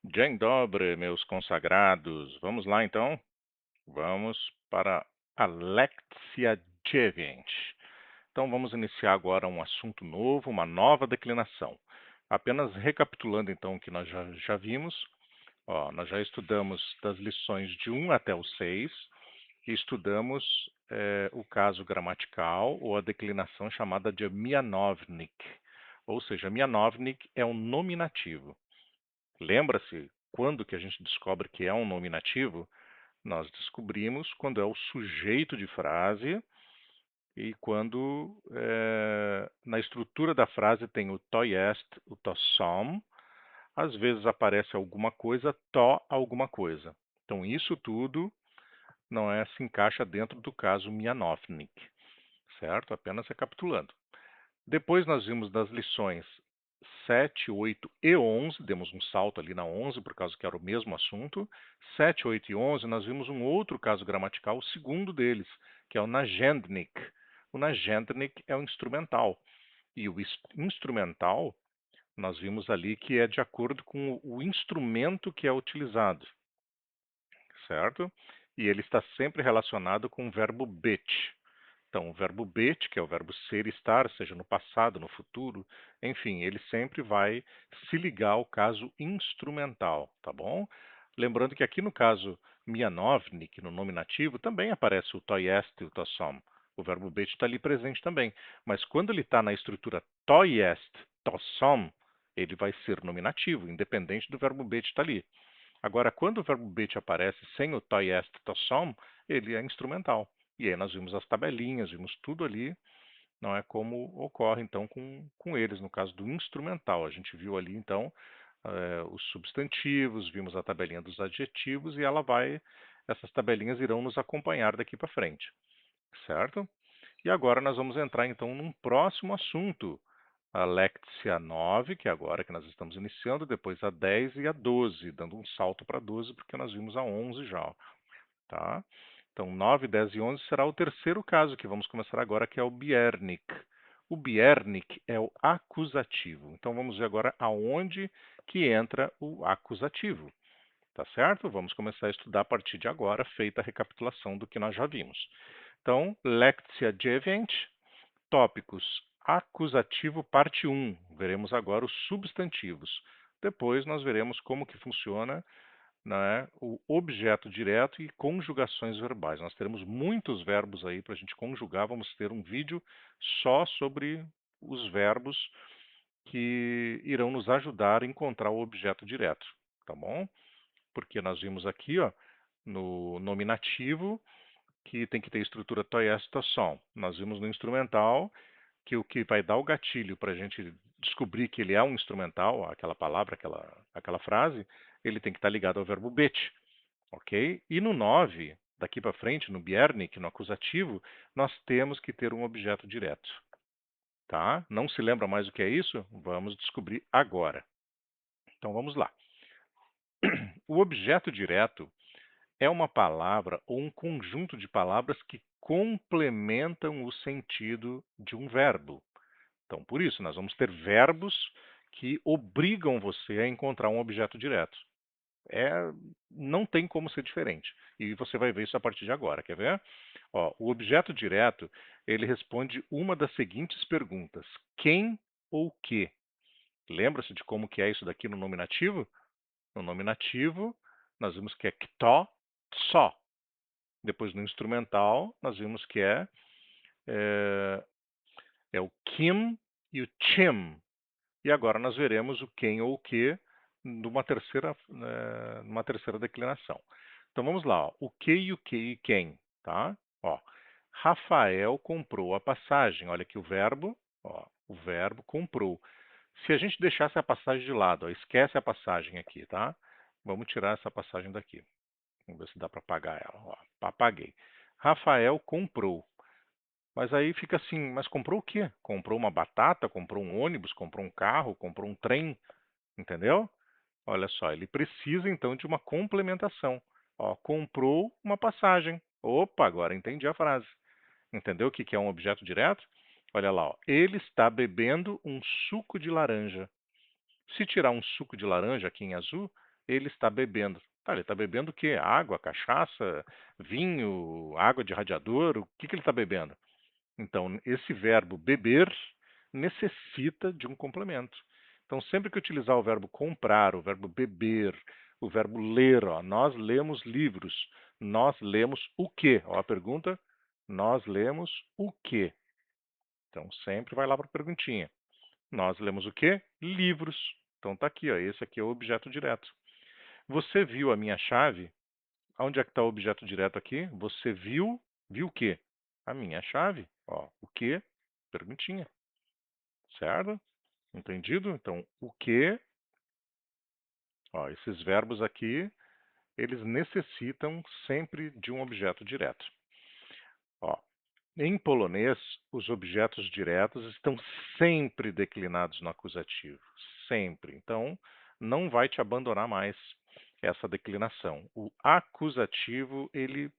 Dzień dobry, meus consagrados. Vamos lá, então? Vamos para a Lekcja 9. Então, vamos iniciar agora um assunto novo, uma nova declinação. Apenas recapitulando, então, o que nós já vimos. Nós já estudamos das lições de 1 até o 6 e estudamos o caso gramatical ou a declinação chamada de mianownik. Ou seja, mianownik é um nominativo. Lembra-se quando que a gente descobre que é um nominativo? Nós descobrimos quando é o sujeito de frase e quando na estrutura da frase tem o to jest, o to som, às vezes aparece alguma coisa, to alguma coisa. Então isso tudo não se encaixa dentro do caso Mianownik, certo? Apenas recapitulando. Depois nós vimos das lições 7, 8 e 11, demos um salto ali na 11 por causa que era o mesmo assunto. 7, 8 e 11 nós vimos um outro caso gramatical, o segundo deles, que é o nagendnik. O nagendnik é o instrumental. E o instrumental, nós vimos ali que é de acordo com o instrumento que é utilizado, certo? E ele está sempre relacionado com o verbo быть. Então, o verbo быть, que é o verbo ser e estar, seja no passado, no futuro, enfim, ele sempre vai se ligar ao caso instrumental, tá bom? Lembrando que aqui no caso mianownik, no nominativo, também aparece o to jest e o to som. O verbo быть está ali presente também. Mas quando ele está na estrutura to jest, to som, ele vai ser nominativo, independente do verbo быть estar ali. Agora, quando o verbo быть aparece sem o to jest, to som, ele é instrumental. E aí nós vimos as tabelinhas, vimos tudo ali, não é como ocorre então com eles, no caso do instrumental. A gente viu ali então os substantivos, vimos a tabelinha dos adjetivos e essas tabelinhas irão nos acompanhar daqui para frente, certo? E agora nós vamos entrar então num próximo assunto, a Lectsia 9, que é agora que nós estamos iniciando, depois a 10 e a 12, dando um salto para 12 porque nós vimos a 11 já, tá? Então, 9, 10 e 11 será o terceiro caso que vamos começar agora, que é o Biernik. O Biernik é o acusativo. Então, vamos ver agora aonde que entra o acusativo. Tá certo? Vamos começar a estudar a partir de agora, feita a recapitulação do que nós já vimos. Então, Lekcja 9, tópicos. Acusativo, parte 1. Veremos agora os substantivos. Depois nós veremos como que funciona, né, o objeto direto e conjugações verbais. Nós teremos muitos verbos aí para a gente conjugar. Vamos ter um vídeo só sobre os verbos que irão nos ajudar a encontrar o objeto direto, tá bom? Porque nós vimos aqui, ó, no nominativo, que tem que ter estrutura to, jest, to, som. Nós vimos no instrumental que o que vai dar o gatilho para a gente descobrir que ele é um instrumental, aquela palavra, aquela frase, ele tem que estar ligado ao verbo быть, ok? E no 9, daqui para frente, no Biernik, no acusativo, nós temos que ter um objeto direto, tá? Não se lembra mais o que é isso? Vamos descobrir agora. Então vamos lá. O objeto direto é uma palavra ou um conjunto de palavras que complementam o sentido de um verbo. Então, por isso, nós vamos ter verbos que obrigam você a encontrar um objeto direto. É, não tem como ser diferente. E você vai ver isso a partir de agora. Quer ver? O objeto direto, ele responde uma das seguintes perguntas: quem ou que? Lembra-se de como que é isso daqui no nominativo? No nominativo, nós vimos que é kto, só. Depois no instrumental, nós vimos que é, é o kim e o chim. E agora nós veremos o quem ou o que numa terceira declinação. Então vamos lá, ó. O que e o que e quem, tá? Ó, Rafael comprou a passagem. Olha aqui o verbo comprou. Se a gente deixasse a passagem de lado, ó, esquece a passagem aqui, tá? Vamos tirar essa passagem daqui. Vamos ver se dá para apagar ela. Ó, apaguei. Rafael comprou. Mas aí fica assim, mas comprou o quê? Comprou uma batata, comprou um ônibus, comprou um carro, comprou um trem, entendeu? Olha só, ele precisa então de uma complementação. Ó, comprou uma passagem. Opa, agora entendi a frase. Entendeu o que que é um objeto direto? Olha lá, ó. Ele está bebendo um suco de laranja. Se tirar um suco de laranja aqui em azul, Ele está bebendo. Tá, ele está bebendo o quê? Água, cachaça, vinho, água de radiador? O que que ele está bebendo? Então, esse verbo beber necessita de um complemento. Então, sempre que utilizar o verbo comprar, o verbo beber, o verbo ler, ó, nós lemos livros. Nós lemos o quê? Ó, a pergunta, nós lemos o quê? Então, sempre vai lá para a perguntinha. Nós lemos o quê? Livros. Então, tá aqui, ó, esse aqui é o objeto direto. Você viu a minha chave? Onde é que está o objeto direto aqui? Você viu o quê? A minha chave. Ó, o quê? Perguntinha, certo? Entendido? Então, o que, ó, esses verbos aqui, eles necessitam sempre de um objeto direto. Ó, em polonês, os objetos diretos estão sempre declinados no acusativo, sempre. Então, não vai te abandonar mais essa declinação. O acusativo, ele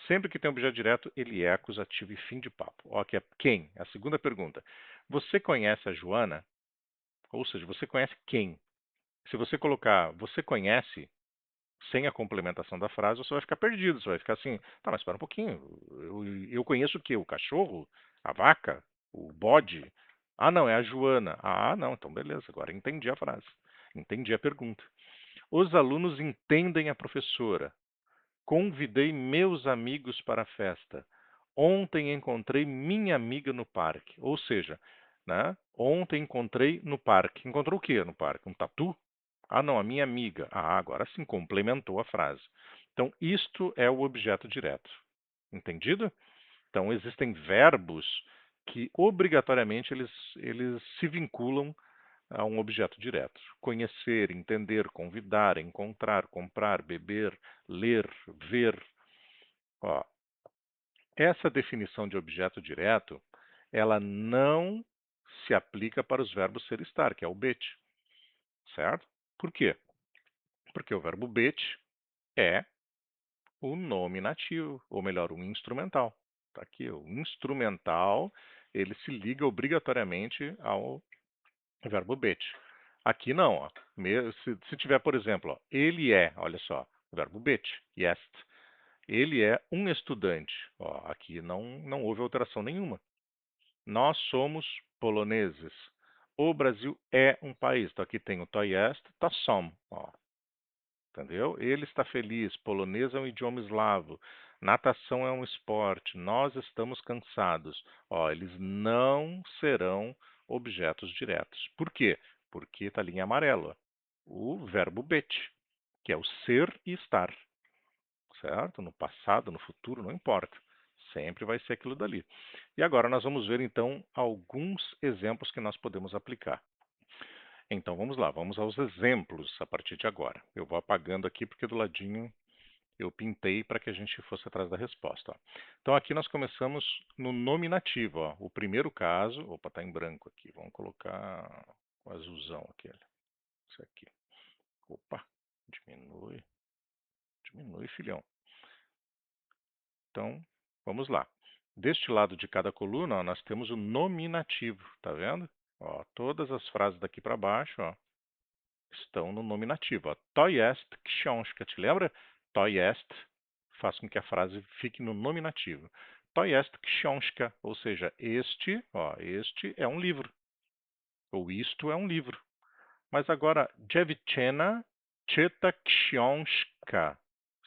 sempre que tem objeto direto, ele é acusativo e fim de papo. Ó, que é quem? A segunda pergunta. Você conhece a Joana? Ou seja, você conhece quem? Se você colocar você conhece sem a complementação da frase, você vai ficar perdido. Você vai ficar assim, tá, mas espera um pouquinho. Eu conheço o quê? O cachorro? A vaca? O bode? Ah, não, é a Joana. Ah, não, então beleza, agora entendi a frase. Entendi a pergunta. Os alunos entendem a professora. Convidei meus amigos para a festa. Ontem encontrei minha amiga no parque. Ou seja, né? Ontem encontrei no parque. Encontrou o quê no parque? Um tatu? Ah, não, a minha amiga. Ah, agora sim, complementou a frase. Então, isto é o objeto direto. Entendido? Então, existem verbos que obrigatoriamente eles se vinculam a um objeto direto. Conhecer, entender, convidar, encontrar, comprar, beber, ler, ver. Ó, essa definição de objeto direto, ela não se aplica para os verbos ser e estar, que é o bet, certo? Por quê? Porque o verbo bet é o nominativo, ou melhor, o instrumental. Tá aqui, o instrumental, ele se liga obrigatoriamente ao verbo bet. Aqui não, ó. Se tiver, por exemplo, ó, ele é, olha só, verbo bet, yes. Ele é um estudante. Ó, aqui não houve alteração nenhuma. Nós somos poloneses. O Brasil é um país. Então aqui tem o to jest, to som. Ó, entendeu? Ele está feliz. Polonês é um idioma eslavo. Natação é um esporte. Nós estamos cansados. Ó, eles não serão objetos diretos. Por quê? Porque está ali em amarelo. O verbo bet, que é o ser e estar, certo? No passado, no futuro, não importa. Sempre vai ser aquilo dali. E agora nós vamos ver então alguns exemplos que nós podemos aplicar. Então vamos lá, vamos aos exemplos a partir de agora. Eu vou apagando aqui porque do ladinho eu pintei para que a gente fosse atrás da resposta. Ó. Então aqui nós começamos no nominativo. Ó. O primeiro caso, opa, está em branco aqui. Vamos colocar o azulzão aqui. Olha. Isso aqui. Opa, diminui, diminui, filhão. Então, vamos lá. Deste lado de cada coluna, ó, nós temos o nominativo, tá vendo? Ó, todas as frases daqui para baixo, ó, estão no nominativo. Ó. To jest książka, te lembra? To jest faz com que a frase fique no nominativo. To jest książka, ou seja, este é um livro, ou isto é um livro. Mas agora, dziewczyna czyta książkę.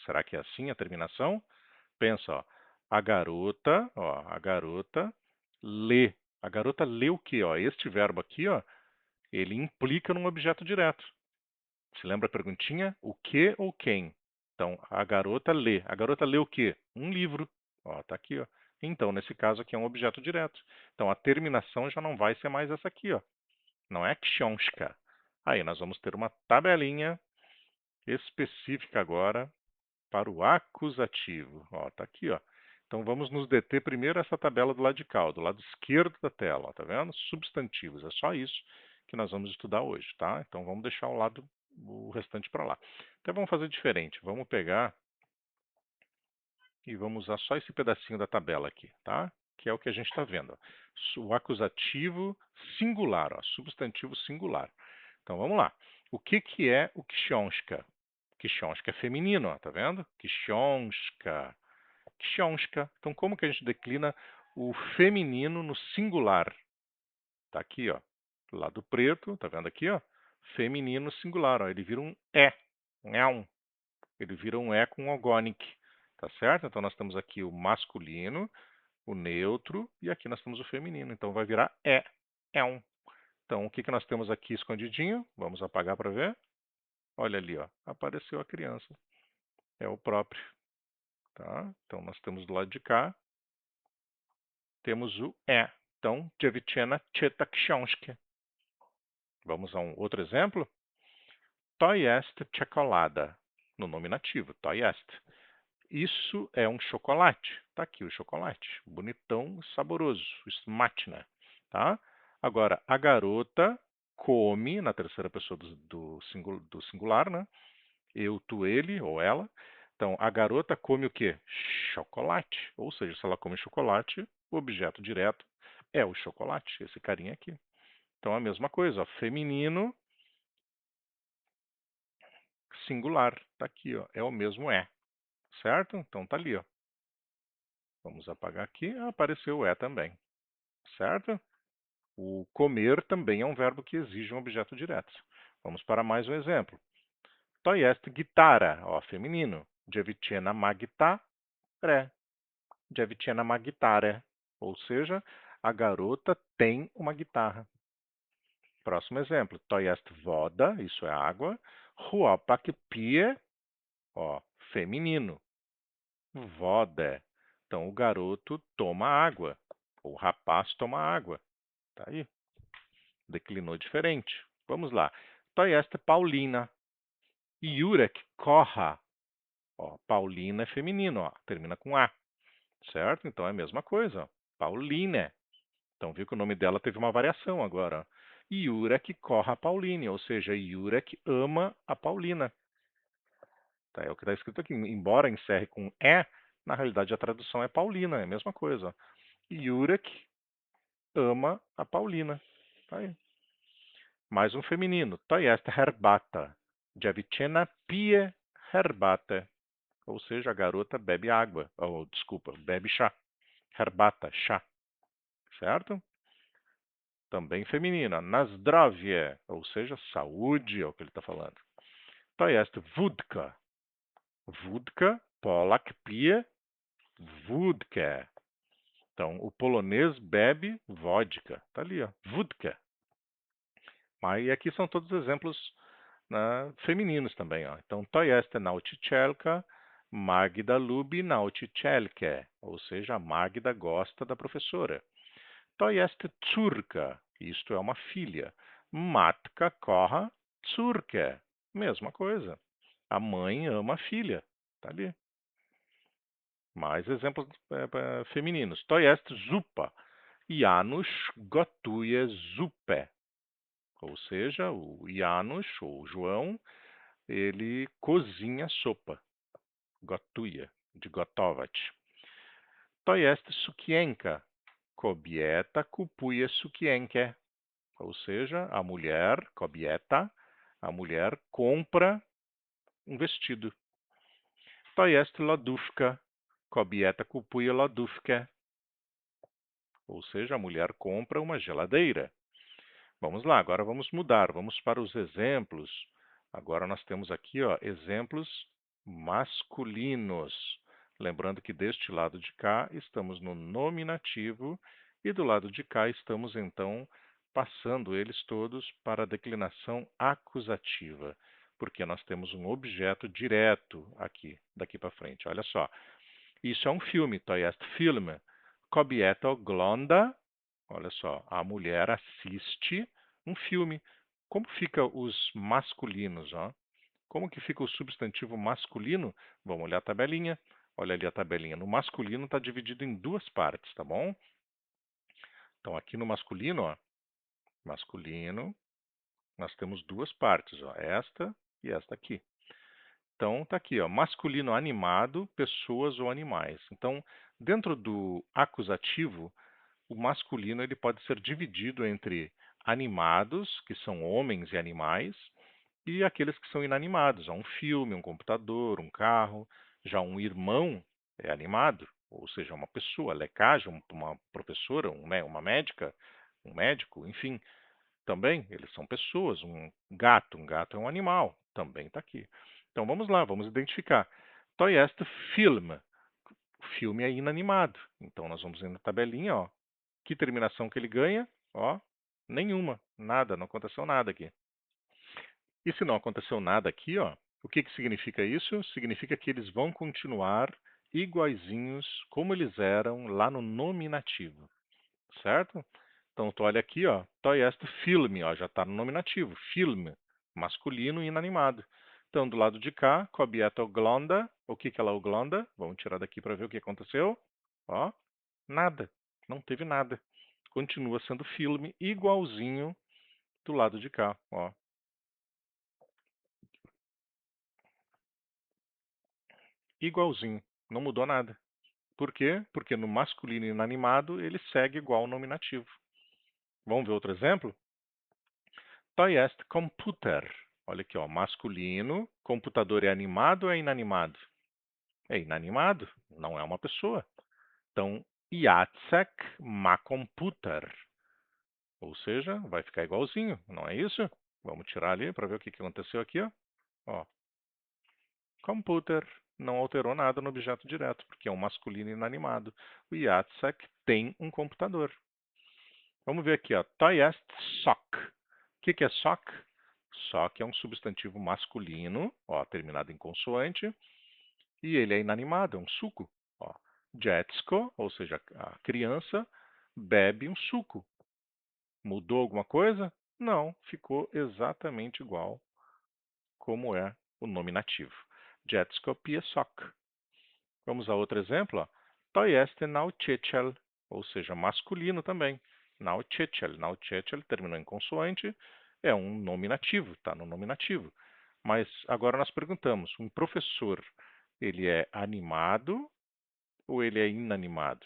Será que é assim a terminação? Pensa, a garota lê. A garota lê o quê? Ó, este verbo aqui, ó, ele implica num objeto direto. Se lembra a perguntinha? O que ou quem? Então, a garota lê. A garota lê o quê? Um livro. Ó, tá aqui, ó. Então, nesse caso aqui é um objeto direto. Então, a terminação já não vai ser mais essa aqui, ó. Não é książka. Aí nós vamos ter uma tabelinha específica agora para o acusativo. Ó, tá aqui, ó. Então vamos nos deter primeiro essa tabela do lado de cá, ó, do lado esquerdo da tela, ó, tá vendo? Substantivos, é só isso que nós vamos estudar hoje, tá? Então vamos deixar o restante para lá. Então vamos fazer diferente. Vamos pegar e vamos usar só esse pedacinho da tabela aqui, tá? Que é o que a gente está vendo. Ó. O acusativo singular, ó, substantivo singular. Então vamos lá. O que é o książka? Książka é feminino, ó, tá vendo? Książka. Książka. Então, como que a gente declina o feminino no singular? Tá aqui, ó. Lado preto, tá vendo aqui, ó? Feminino singular, ó. Ele vira um é. É um. Ele vira um é com ogonic. Tá certo? Então, nós temos aqui o masculino, o neutro, e aqui nós temos o feminino. Então, vai virar é. É um. Então, o que que nós temos aqui escondidinho? Vamos apagar para ver. Olha ali, ó. Apareceu a criança. É o próprio, tá? Então, nós temos do lado de cá, temos o é. Então, dziewczyna czyta książkę. Vamos a um outro exemplo? To jest czekolada. No nominativo, to jest. Isso é um chocolate. Tá aqui o chocolate. Bonitão, saboroso. Smaczne, tá? Agora, a garota come, na terceira pessoa do singular, né? Eu, tu, ele ou ela. Então, a garota come o quê? Chocolate. Ou seja, se ela come chocolate, o objeto direto é o chocolate, esse carinha aqui. Então, a mesma coisa, ó, feminino, singular. Tá aqui, ó, é o mesmo é, certo? Então, tá ali, ó. Vamos apagar aqui. Ah, apareceu o é também, certo? O comer também é um verbo que exige um objeto direto. Vamos para mais um exemplo. To jest gitara, ó, feminino. Dziewczyna ma gitarę. Dziewczyna ma gitarę. Ou seja, a garota tem uma guitarra. Próximo exemplo. To jest woda, isso é água. Chłopak pije, ó, feminino. Wodę. Então, o garoto toma água. O rapaz toma água. Tá aí. Declinou diferente. Vamos lá. To jest Paulina. Jurek kocha. Ó, Paulina é feminino, ó, termina com A. Certo? Então é a mesma coisa. Ó. Pauline. Então viu que o nome dela teve uma variação agora. Ó. Jurek kocha Pauline, ou seja, Jurek ama a Paulina. Tá? É o que está escrito aqui. Embora encerre com E, na realidade a tradução é Paulina, é a mesma coisa. Ó. Jurek ama a Paulina. Tá aí. Mais um feminino. To jest herbata. Dziewczyna pije herbatę. Ou seja, a garota bebe água. Ou, desculpa, bebe chá. Herbata, chá. Certo? Também feminina. Na zdrowie. Ou seja, saúde, é o que ele está falando. To jest wódka. Wódka, Polak pije wódkę. Então, o polonês bebe vodka. Tá ali, ó. Wódka. E aqui são todos exemplos, né, femininos também. Ó. Então, to jest nauczycielka, Magda lubi nauczycielkę. Ou seja, a Magda gosta da professora. To jest córka. Isto é uma filha. Matka kocha córkę. Mesma coisa. A mãe ama a filha. Tá ali. Mais exemplos femininos. To jest zupa. Janusz gotuje zupę. Ou seja, o Janusz, ou João, ele cozinha sopa. Gotuje, de gotować. To jest sukienka. Kobieta kupuje sukienkę. Ou seja, a mulher, kobieta, a mulher compra um vestido. To jest lodówka. Kobieta kupuje lodówkę. Ou seja, a mulher compra uma geladeira. Vamos lá, agora vamos mudar, vamos para os exemplos. Agora nós temos aqui, ó, exemplos masculinos. Lembrando que deste lado de cá estamos no nominativo e do lado de cá estamos então passando eles todos para a declinação acusativa, porque nós temos um objeto direto aqui, daqui para frente. Olha só, isso é um filme, to jest film. Kobieta ogląda. Olha só, a mulher assiste um filme. Como fica os masculinos, ó? Como que fica o substantivo masculino? Vamos olhar a tabelinha. Olha ali a tabelinha. No masculino está dividido em duas partes, tá bom? Então aqui no masculino, ó, masculino, nós temos duas partes, ó, esta e esta aqui. Então tá aqui, ó, masculino animado, pessoas ou animais. Então, dentro do acusativo, o masculino ele pode ser dividido entre animados, que são homens e animais, e aqueles que são inanimados, um filme, um computador, um carro. Já um irmão é animado, ou seja, uma pessoa, lecagem, uma professora, uma médica, um médico, enfim, também eles são pessoas. Um gato é um animal, também está aqui. Então vamos lá, vamos identificar. To jest film. O filme é inanimado. Então nós vamos ver na tabelinha, ó. Que terminação que ele ganha? Ó, nenhuma, nada, não aconteceu nada aqui. E se não aconteceu nada aqui, ó, o que que significa isso? Significa que eles vão continuar iguaizinhos como eles eram lá no nominativo, certo? Então, tu olha aqui, ó, to jest filme, ó, já está no nominativo, filme, masculino e inanimado. Então, do lado de cá, kobieta ogląda, o que que ela ogląda? Vamos tirar daqui para ver o que aconteceu. Ó, nada, não teve nada. Continua sendo filme, igualzinho do lado de cá, ó. Igualzinho, não mudou nada. Por quê? Porque no masculino inanimado ele segue igual ao nominativo. Vamos ver outro exemplo? To jest komputer. Olha aqui, ó, masculino. Computador é animado ou é inanimado? É inanimado, não é uma pessoa. Então, Jacek ma komputer. Ou seja, vai ficar igualzinho, não é isso? Vamos tirar ali para ver o que que aconteceu aqui, ó. Ó, computer não alterou nada no objeto direto, porque é um masculino inanimado. O Jacek tem um computador. Vamos ver aqui, ó. To jest sok. O que que é sok? Sok é um substantivo masculino, ó, terminado em consoante, e ele é inanimado, é um suco. Ó. Dziecko, ou seja, a criança, bebe um suco. Mudou alguma coisa? Não, ficou exatamente igual como é o nominativo. Dziecko pije sok. Vamos a outro exemplo, ó. To jest nauczyciel, ou seja, masculino também. Nauczyciel. Nauczyciel terminou em consoante, é um nominativo, está no nominativo. Mas agora nós perguntamos, um professor, ele é animado ou ele é inanimado?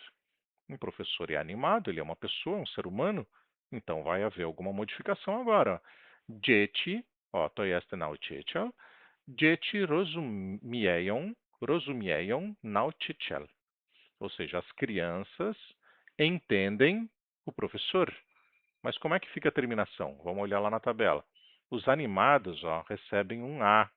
Um professor é animado, ele é uma pessoa, um ser humano, então vai haver alguma modificação agora. Dzieci, ó, to jest nauczyciel. Dzieci rozumieją nauczyciel. Ou seja, as crianças entendem o professor. Mas como é que fica a terminação? Vamos olhar lá na tabela. Os animados, ó, recebem um A.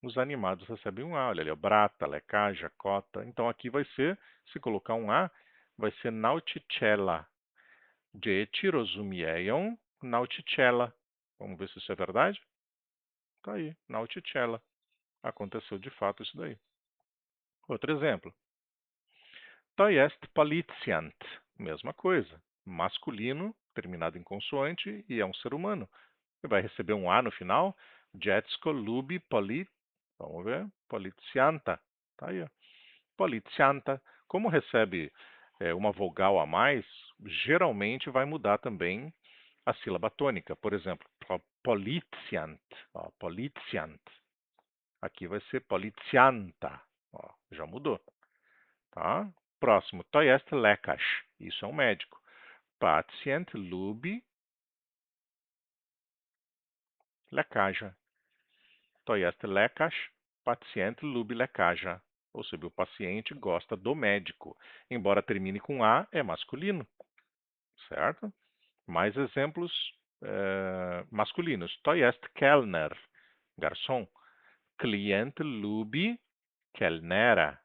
Os animados recebem um A. Olha ali, ó, brata, lecaja, cota. Então aqui vai ser, se colocar um A, vai ser nauticella. Dzieci rozumieją nauticella. Vamos ver se isso é verdade? Tá aí, nauticella. Aconteceu de fato isso daí. Outro exemplo. To jest policjant. Mesma coisa. Masculino, terminado em consoante, e é um ser humano. Ele vai receber um A no final. Dziecko lubi Vamos ver. Policjanta. Tá aí, ó. Policjanta. Como recebe uma vogal a mais, geralmente vai mudar também a sílaba tônica. Por exemplo, policjant. Ó, policjant. Aqui vai ser policjanta. Ó, já mudou. Tá? Próximo, to jest lekarz. Isso é um médico. Pacjent lubi lekarza. To jest lekarz. Pacjent lubi lekarza. Ou seja, o paciente gosta do médico. Embora termine com A, é masculino. Certo? Mais exemplos masculinos. To jest kelner. Garçom. Klient lubi kelnera.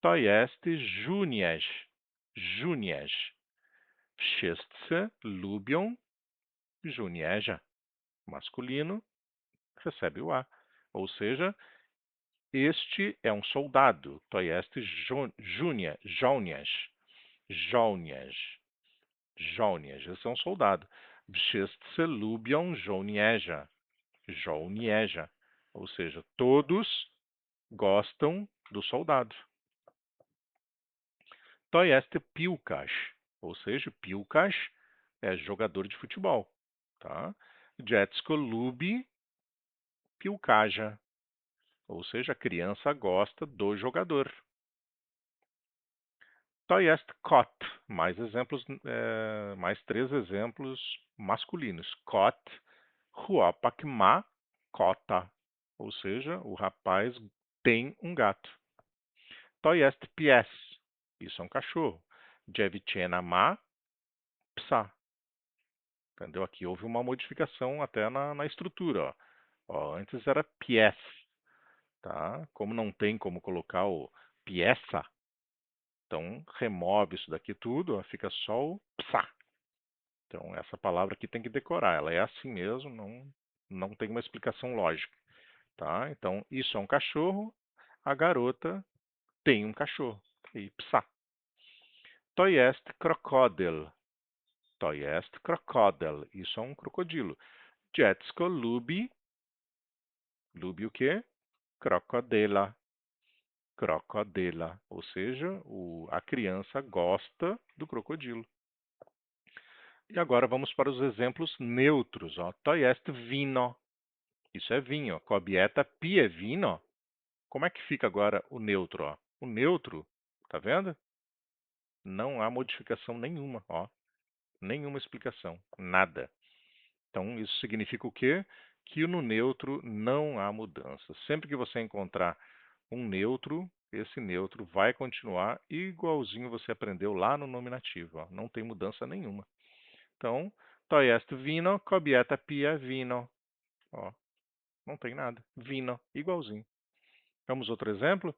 To jest żołnierz. Żołnierz. Wszyscy lubią żołnierza. Masculino recebe o A. Ou seja, este é um soldado. To jest żołnierz. Żołnierz. Żołnierz. Esse é um soldado. Wszyscy lubią żołnierza. Żołnierza. Ou seja, todos gostam do soldado. To jest piłkarz. Ou seja, piłkarz é jogador de futebol. Tá? Dziecko lubi piłkarza. Ou seja, a criança gosta do jogador. To jest kot. Mais exemplos, mais três exemplos masculinos. Kot, Huopak ma kota. Ou seja, o rapaz tem um gato. To jest pies. Isso é um cachorro. Dziewczyna ma psa. Entendeu? Aqui houve uma modificação até na estrutura. Ó. Ó, antes era pies, tá? Como não tem como colocar o pieza, então remove isso daqui tudo, ó, fica só o psa. Então essa palavra aqui tem que decorar. Ela é assim mesmo, não tem uma explicação lógica, tá? Então isso é um cachorro, a garota tem um cachorro. E psa. To jest krokodyl. To jest krokodyl. Isso é um crocodilo. Dziecko lubi. Lubi o quê? Krokodyla. Krokodyla. Ou seja, a criança gosta do crocodilo. E agora vamos para os exemplos neutros. Ó. To jest vino. Isso é vinho. Kobieta pije vino. Como é que fica agora o neutro? Ó? O neutro, tá vendo? Não há modificação nenhuma. Ó. Nenhuma explicação. Nada. Então, isso significa o quê? Que no neutro não há mudança. Sempre que você encontrar um neutro, esse neutro vai continuar igualzinho você aprendeu lá no nominativo. Ó. Não tem mudança nenhuma. Então, to jest vino, kobieta pije vino. Ó, não tem nada. Vino, igualzinho. Vamos outro exemplo?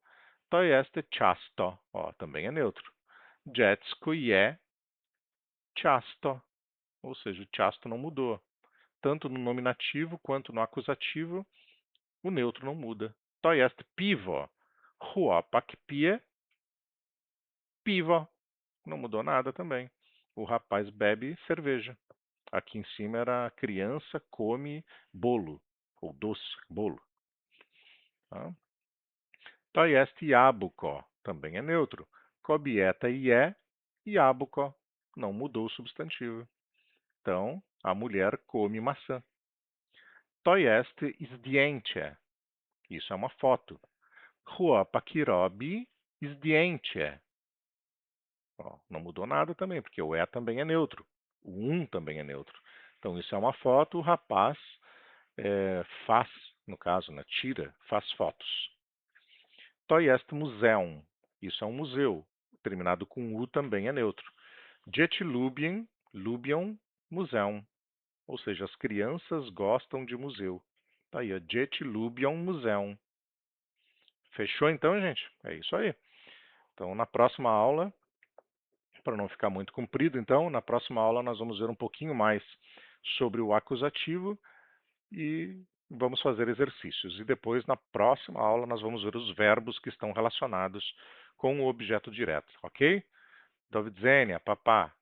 To jest ciasto. Ó, também é neutro. Dziecko je ciasto. Ou seja, o ciasto não mudou. Tanto no nominativo quanto no acusativo, o neutro não muda. To jest piwo. Chłopak pije piwo. Não mudou nada também. O rapaz bebe cerveja. Aqui em cima era a criança come bolo, ou doce, bolo. Tá? To jest jabłko. Também é neutro. Kobieta je jabłko. Não mudou o substantivo. Então, a mulher come maçã. To jest zdjęcie. Isso é uma foto. Chłopak robi zdjęcie. Ó, não mudou nada também, porque o também é neutro. O também é neutro. Então, isso é uma foto, o rapaz faz, no caso, né, tira, faz fotos. To jest muzeum. Isso é um museu. Terminado com U também é neutro. Dzieci lubią muzeum. Ou seja, as crianças gostam de museu. Tá aí, ó. Dzieci lubią muzeum. Fechou então, gente? É isso aí. Então, na próxima aula, para não ficar muito comprido, então, na próxima aula nós vamos ver um pouquinho mais sobre o acusativo e vamos fazer exercícios. E depois, na próxima aula, nós vamos ver os verbos que estão relacionados com o objeto direto, ok? Do widzenia, papá.